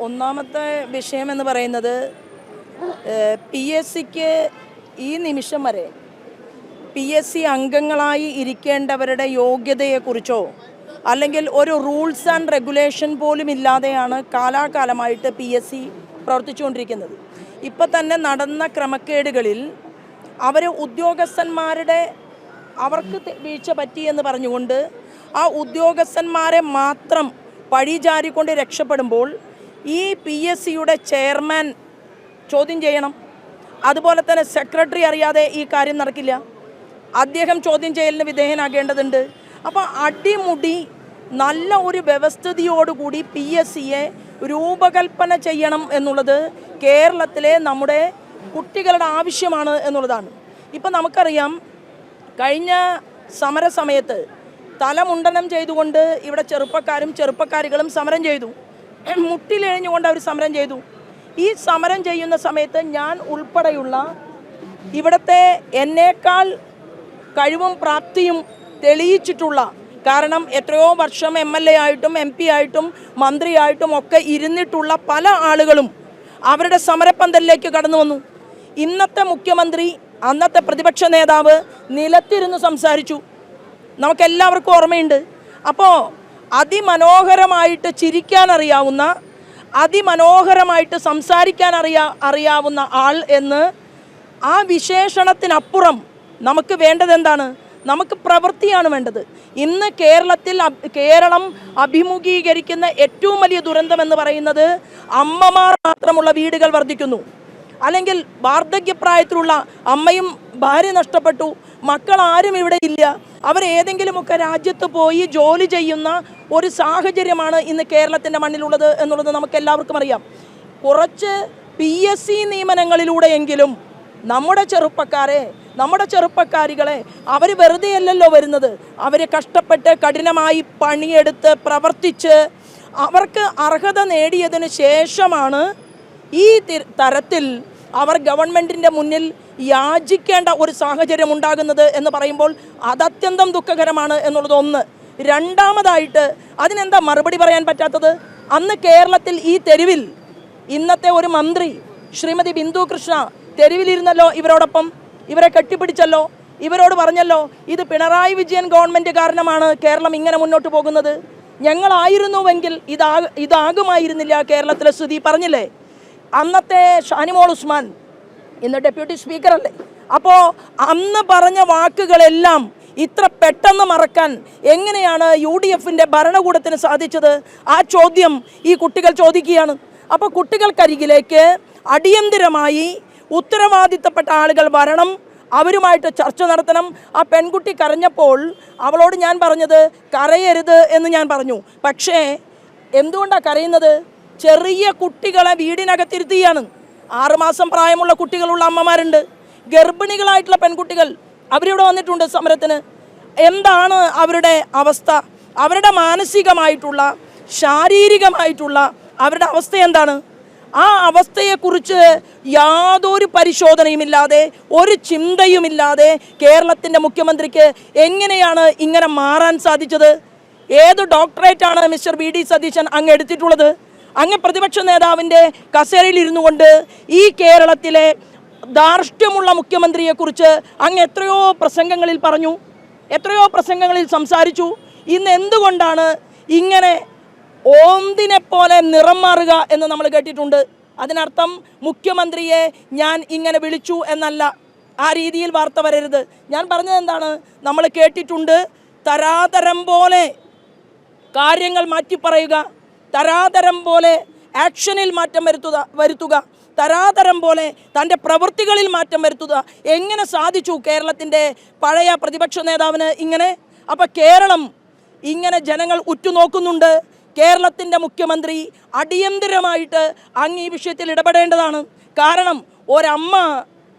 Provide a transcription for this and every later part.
ഒന്നാമത്തെ വിഷയം എന്ന് പറയുന്നത് പി എസ് സിക്ക് ഈ നിമിഷം വരെ പി എസ് സി അംഗങ്ങളായി ഇരിക്കേണ്ടവരുടെ യോഗ്യതയെക്കുറിച്ചോ അല്ലെങ്കിൽ ഒരു റൂൾസ് ആൻഡ് റെഗുലേഷൻ പോലും ഇല്ലാതെയാണ് കാലാകാലമായിട്ട് പി എസ് സി പ്രവർത്തിച്ചുകൊണ്ടിരിക്കുന്നത്. ഇപ്പം തന്നെ നടന്ന ക്രമക്കേടുകളിൽ അവർ ഉദ്യോഗസ്ഥന്മാരുടെ അവർക്ക് വീഴ്ച പറ്റിയെന്ന് പറഞ്ഞുകൊണ്ട് ആ ഉദ്യോഗസ്ഥന്മാരെ മാത്രം പഴിചാരിക്കൊണ്ട് രക്ഷപ്പെടുമ്പോൾ ഈ പി എസ് സിയുടെ ചെയർമാൻ ചോദ്യം ചെയ്യണം. അതുപോലെ തന്നെ സെക്രട്ടറി അറിയാതെ ഈ കാര്യം നടക്കില്ല. അദ്ദേഹം ചോദ്യം ചെയ്യലിന് വിധേയനാകേണ്ടതുണ്ട്. അപ്പോൾ അടിമുടി നല്ല ഒരു വ്യവസ്ഥിതിയോടുകൂടി പി എസ് സിയെ രൂപകൽപ്പന ചെയ്യണം എന്നുള്ളത് കേരളത്തിലെ നമ്മുടെ കുട്ടികളുടെ ആവശ്യമാണ് എന്നുള്ളതാണ്. ഇപ്പം നമുക്കറിയാം, കഴിഞ്ഞ സമരസമയത്ത് തലമുണ്ടനം ചെയ്തുകൊണ്ട് ഇവിടെ ചെറുപ്പക്കാരികളും സമരം ചെയ്തു. മുട്ടിലെഴിഞ്ഞുകൊണ്ട് അവർ സമരം ചെയ്തു. ഈ സമരം ചെയ്യുന്ന സമയത്ത് ഞാൻ ഉൾപ്പെടെയുള്ള ഇവിടുത്തെ എന്നേക്കാൾ കഴിവും പ്രാപ്തിയും തെളിയിച്ചിട്ടുള്ള, കാരണം എത്രയോ വർഷം MLA ആയിട്ടും MP ആയിട്ടും മന്ത്രിയായിട്ടും ഒക്കെ ഇരുന്നിട്ടുള്ള പല ആളുകളും അവരുടെ സമരപ്പന്തലിലേക്ക് കടന്നു വന്നു. ഇന്നത്തെ മുഖ്യമന്ത്രി, അന്നത്തെ പ്രതിപക്ഷ നേതാവ് നിലത്തിരുന്ന് സംസാരിച്ചു. നമുക്കെല്ലാവർക്കും ഓർമ്മയുണ്ട്. അപ്പോൾ അതിമനോഹരമായിട്ട് ചിരിക്കാൻ അറിയാവുന്ന, അതിമനോഹരമായിട്ട് സംസാരിക്കാൻ അറിയാവുന്ന ആൾ എന്ന് ആ വിശേഷണത്തിനപ്പുറം നമുക്ക് വേണ്ടത് എന്താണ്? നമുക്ക് പ്രവൃത്തിയാണ് വേണ്ടത്. ഇന്ന് കേരളം അഭിമുഖീകരിക്കുന്ന ഏറ്റവും വലിയ ദുരന്തം എന്ന് പറയുന്നത് അമ്മമാർ മാത്രമുള്ള വീടുകൾ വർദ്ധിക്കുന്നു. അല്ലെങ്കിൽ വാർദ്ധക്യപ്രായത്തിലുള്ള അമ്മയും ഭാര്യ നഷ്ടപ്പെട്ടു, മക്കൾ ആരും ഇവിടെ ഇല്ല, അവരേതെങ്കിലുമൊക്കെ രാജ്യത്ത് പോയി ജോലി ചെയ്യുന്ന ഒരു സാഹചര്യമാണ് ഇന്ന് കേരളത്തിൻ്റെ മണ്ണിലുള്ളത് എന്നുള്ളത് നമുക്ക് എല്ലാവർക്കും അറിയാം. കുറച്ച് PSC നിയമനങ്ങളിലൂടെയെങ്കിലും നമ്മുടെ ചെറുപ്പക്കാരികളെ അവർ വെറുതെയല്ലല്ലോ വരുന്നത്, അവർ കഷ്ടപ്പെട്ട് കഠിനമായി പണിയെടുത്ത് പ്രവർത്തിച്ച് അവർക്ക് അർഹത നേടിയതിന് ശേഷമാണ് ഈ തരത്തിൽ അവർ ഗവൺമെൻറ്റിൻ്റെ മുന്നിൽ യാചിക്കേണ്ട ഒരു സാഹചര്യം ഉണ്ടാകുന്നത് എന്ന് പറയുമ്പോൾ അത് അത്യന്തം ദുഃഖകരമാണ് എന്നുള്ളത് ഒന്ന്. രണ്ടാമതായിട്ട് അതിനെന്താ മറുപടി പറയാൻ പറ്റാത്തത്? അന്ന് കേരളത്തിൽ ഈ തെരുവിൽ ഇന്നത്തെ ഒരു മന്ത്രി ശ്രീമതി ബിന്ദു കൃഷ്ണ തെരുവിലിരുന്നല്ലോ, ഇവരോടൊപ്പം ഇവരെ കെട്ടിപ്പിടിച്ചല്ലോ, ഇവരോട് പറഞ്ഞല്ലോ ഇത് പിണറായി വിജയൻ ഗവൺമെൻറ് കാരണമാണ് കേരളം ഇങ്ങനെ മുന്നോട്ട് പോകുന്നത്, ഞങ്ങളായിരുന്നുവെങ്കിൽ ഇതാകുമായിരുന്നില്ല കേരളത്തിലെ സ്ഥിതി പറഞ്ഞില്ലേ. അന്നത്തെ ഷാനിമോൾ ഉസ്മാൻ ഇന്ന് ഡെപ്യൂട്ടി സ്പീക്കറല്ലേ. അപ്പോൾ അന്ന് പറഞ്ഞ വാക്കുകളെല്ലാം ഇത്ര പെട്ടെന്ന് മറക്കാൻ എങ്ങനെയാണ് UDFൻ്റെ ഭരണകൂടത്തിന് സാധിച്ചത്? ആ ചോദ്യം ഈ കുട്ടികൾ ചോദിക്കുകയാണ്. അപ്പോൾ കുട്ടികൾക്കരികിലേക്ക് അടിയന്തിരമായി ഉത്തരവാദിത്തപ്പെട്ട ആളുകൾ വരണം, അവരുമായിട്ട് ചർച്ച നടത്തണം. ആ പെൺകുട്ടി കരഞ്ഞപ്പോൾ അവളോട് ഞാൻ പറഞ്ഞത് കരയരുത് എന്ന് ഞാൻ പറഞ്ഞു. പക്ഷേ എന്തുകൊണ്ടാണ് കരയുന്നത്? ചെറിയ കുട്ടികളെ വീടിനകത്തിരുത്തിയാണ്. 6 മാസം പ്രായമുള്ള കുട്ടികളുള്ള അമ്മമാരുണ്ട്, ഗർഭിണികളായിട്ടുള്ള പെൺകുട്ടികൾ അവരിവിടെ വന്നിട്ടുണ്ട് സമരത്തിന്. എന്താണ് അവരുടെ അവസ്ഥ? അവരുടെ മാനസികമായിട്ടുള്ള, ശാരീരികമായിട്ടുള്ള അവരുടെ അവസ്ഥ എന്താണ്? ആ അവസ്ഥയെക്കുറിച്ച് യാതൊരു പരിശോധനയുമില്ലാതെ, ഒരു ചിന്തയുമില്ലാതെ കേരളത്തിൻ്റെ മുഖ്യമന്ത്രിക്ക് എങ്ങനെയാണ് ഇങ്ങനെ മാറാൻ സാധിച്ചത്? ഏത് ഡോക്ടറേറ്റാണ് മിസ്റ്റർ VD സതീശൻ അങ്ങ് എടുത്തിട്ടുള്ളത്? അങ്ങ് പ്രതിപക്ഷ നേതാവിൻ്റെ കസേരയിൽ ഇരുന്നു കൊണ്ട് ഈ കേരളത്തിലെ ധാർഷ്ട്യമുള്ള മുഖ്യമന്ത്രിയെക്കുറിച്ച് അങ്ങ് എത്രയോ പ്രസംഗങ്ങളിൽ പറഞ്ഞു, എത്രയോ പ്രസംഗങ്ങളിൽ സംസാരിച്ചു. ഇന്ന് എന്തുകൊണ്ടാണ് ഇങ്ങനെ ഓന്തിനെ പോലെ നിറം മാറുക എന്ന് നമ്മൾ കേട്ടിട്ടുണ്ട്. അതിനർത്ഥം മുഖ്യമന്ത്രിയെ ഞാൻ ഇങ്ങനെ വിളിച്ചു എന്നല്ല, ആ രീതിയിൽ വാർത്ത വരരുത്. ഞാൻ പറഞ്ഞത് എന്താണ്? നമ്മൾ കേട്ടിട്ടുണ്ട്, തരാതരം പോലെ കാര്യങ്ങൾ മാറ്റിപ്പറയുക, തരാതരം പോലെ ആക്ഷനിൽ മാറ്റം വരുത്തുക, തരാതരം പോലെ തൻ്റെ പ്രവൃത്തികളിൽ മാറ്റം വരുത്തുക. എങ്ങനെ സാധിച്ചു കേരളത്തിൻ്റെ പഴയ പ്രതിപക്ഷ നേതാവിന് ഇങ്ങനെ? അപ്പോൾ കേരളം ഇങ്ങനെ ജനങ്ങൾ ഉറ്റുനോക്കുന്നുണ്ട്. കേരളത്തിൻ്റെ മുഖ്യമന്ത്രി അടിയന്തിരമായിട്ട് അങ്ങ് ഈ വിഷയത്തിൽ ഇടപെടേണ്ടതാണ്. കാരണം ഒരമ്മ,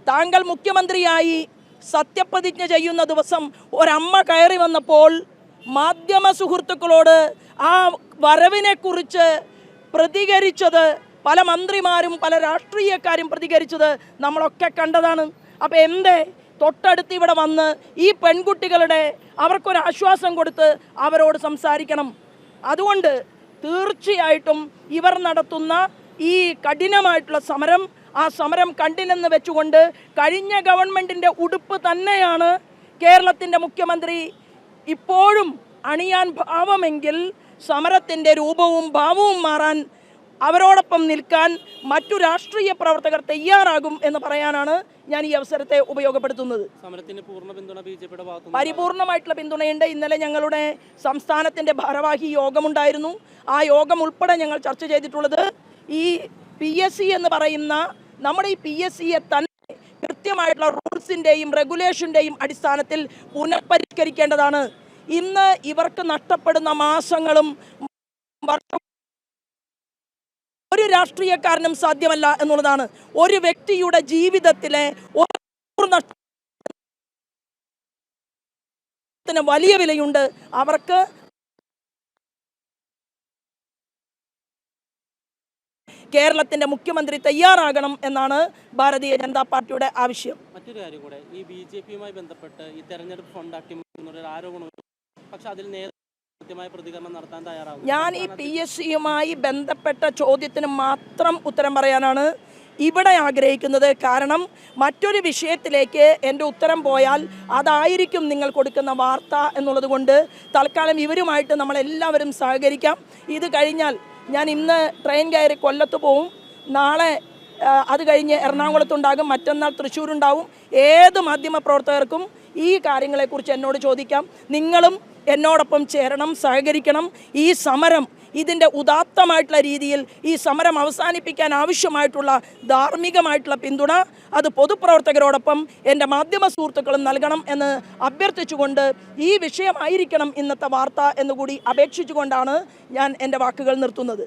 താങ്കൾ മുഖ്യമന്ത്രിയായി സത്യപ്രതിജ്ഞ ചെയ്യുന്ന ദിവസം ഒരമ്മ കയറി വന്നപ്പോൾ മാധ്യമ സുഹൃത്തുക്കളോട് ആ വരവിനെക്കുറിച്ച് പ്രതികരിച്ചത്, പല മന്ത്രിമാരും പല രാഷ്ട്രീയക്കാരും പ്രതികരിച്ചത് നമ്മളൊക്കെ കണ്ടതാണ്. അപ്പോൾ എന്തേ തൊട്ടടുത്ത് ഇവിടെ വന്ന് ഈ പെൺകുട്ടികളുടെ അവർക്കൊരാശ്വാസം കൊടുത്ത് അവരോട് സംസാരിക്കണം? അതുകൊണ്ട് തീർച്ചയായിട്ടും ഇവർ നടത്തുന്ന ഈ കഠിനമായിട്ടുള്ള സമരം, ആ സമരം കണ്ടില്ലെന്ന് വെച്ചുകൊണ്ട് കഴിഞ്ഞ ഗവൺമെൻറ്റിൻ്റെ ഉടുപ്പ് തന്നെയാണ് കേരളത്തിൻ്റെ മുഖ്യമന്ത്രി ഇപ്പോഴും അണിയാൻ ഭാവമെങ്കിൽ സമരത്തിൻ്റെ രൂപവും ഭാവവും മാറാൻ, അവരോടൊപ്പം നിൽക്കാൻ മറ്റു രാഷ്ട്രീയ പ്രവർത്തകർ തയ്യാറാകും എന്ന് പറയാനാണ് ഞാൻ ഈ അവസരത്തെ ഉപയോഗപ്പെടുത്തുന്നത്. സമരത്തിന് പൂർണ്ണ പിന്തുണ ബിജെപിയുടെ ഭാഗത്ത് പരിപൂർണമായിട്ടുള്ള പിന്തുണയുണ്ട്. ഇന്നലെ ഞങ്ങളുടെ സംസ്ഥാനത്തിൻ്റെ ഭാരവാഹി യോഗമുണ്ടായിരുന്നു. ആ യോഗം ഉൾപ്പെടെ ഞങ്ങൾ ചർച്ച ചെയ്തിട്ടുള്ളത് ഈ PSC എന്ന് പറയുന്ന നമ്മുടെ ഈ PSCയെ തന്നെ കൃത്യമായിട്ടുള്ള റൂൾസിൻ്റെയും റെഗുലേഷൻ്റെയും അടിസ്ഥാനത്തിൽ പുനഃപരിഷ്കരിക്കേണ്ടതാണ്. ഇന്ന് ഇവർക്ക് നഷ്ടപ്പെടുന്ന മാസങ്ങളും വർഷവും ഒരു രാഷ്ട്രീയക്കാരനും സാധ്യമല്ല എന്നുള്ളതാണ്. ഒരു വ്യക്തിയുടെ ജീവിതത്തിലെ വലിയ വിലയുണ്ട്. അവർക്ക് കേരളത്തിന്റെ മുഖ്യമന്ത്രി തയ്യാറാകണം എന്നാണ് ഭാരതീയ ജനതാ പാർട്ടിയുടെ ആവശ്യം. മറ്റൊരു കാര്യം കൂടെ, ഈ ബിജെപിയുമായി ബന്ധപ്പെട്ട് ഈ തെരഞ്ഞെടുപ്പ് ഫണ്ട് അട്ടിമറിക്കുന്നൊരു ആരോപണം, പക്ഷെ അതിൽ കൃത്യമായ പ്രതികരണം നടത്താൻ തയ്യാറാകും. ഞാൻ ഈ PSCയുമായി ബന്ധപ്പെട്ട ചോദ്യത്തിന് മാത്രം ഉത്തരം പറയാനാണ് ഇവിടെ ആഗ്രഹിക്കുന്നത്. കാരണം മറ്റൊരു വിഷയത്തിലേക്ക് എൻ്റെ ഉത്തരം പോയാൽ അതായിരിക്കും നിങ്ങൾ കൊടുക്കുന്ന വാർത്ത എന്നുള്ളത് കൊണ്ട് തൽക്കാലം ഇവരുമായിട്ട് നമ്മളെല്ലാവരും സഹകരിക്കാം. ഇത് കഴിഞ്ഞാൽ ഞാൻ ഇന്ന് ട്രെയിൻ കയറി കൊല്ലത്ത് പോവും, നാളെ അത് കഴിഞ്ഞ് എറണാകുളത്തുണ്ടാകും, മറ്റന്നാൾ തൃശ്ശൂരുണ്ടാവും. ഏത് മാധ്യമ പ്രവർത്തകർക്കും ഈ കാര്യങ്ങളെക്കുറിച്ച് എന്നോട് ചോദിക്കാം. നിങ്ങളും എന്നോടൊപ്പം ചേരണം, സഹകരിക്കണം. ഈ സമരം ഇതിൻ്റെ ഉദാത്തമായിട്ടുള്ള രീതിയിൽ ഈ സമരം അവസാനിപ്പിക്കാൻ ആവശ്യമായിട്ടുള്ള ധാർമ്മികമായിട്ടുള്ള പിന്തുണ അത് പൊതുപ്രവർത്തകരോടൊപ്പം എൻ്റെ മാധ്യമ സുഹൃത്തുക്കളും നൽകണം എന്ന് അഭ്യർത്ഥിച്ചുകൊണ്ട് ഈ വിഷയമായിരിക്കണം ഇന്നത്തെ വാർത്ത എന്നുകൂടി അപേക്ഷിച്ചുകൊണ്ടാണ് ഞാൻ എൻ്റെ വാക്കുകൾ നിർത്തുന്നത്.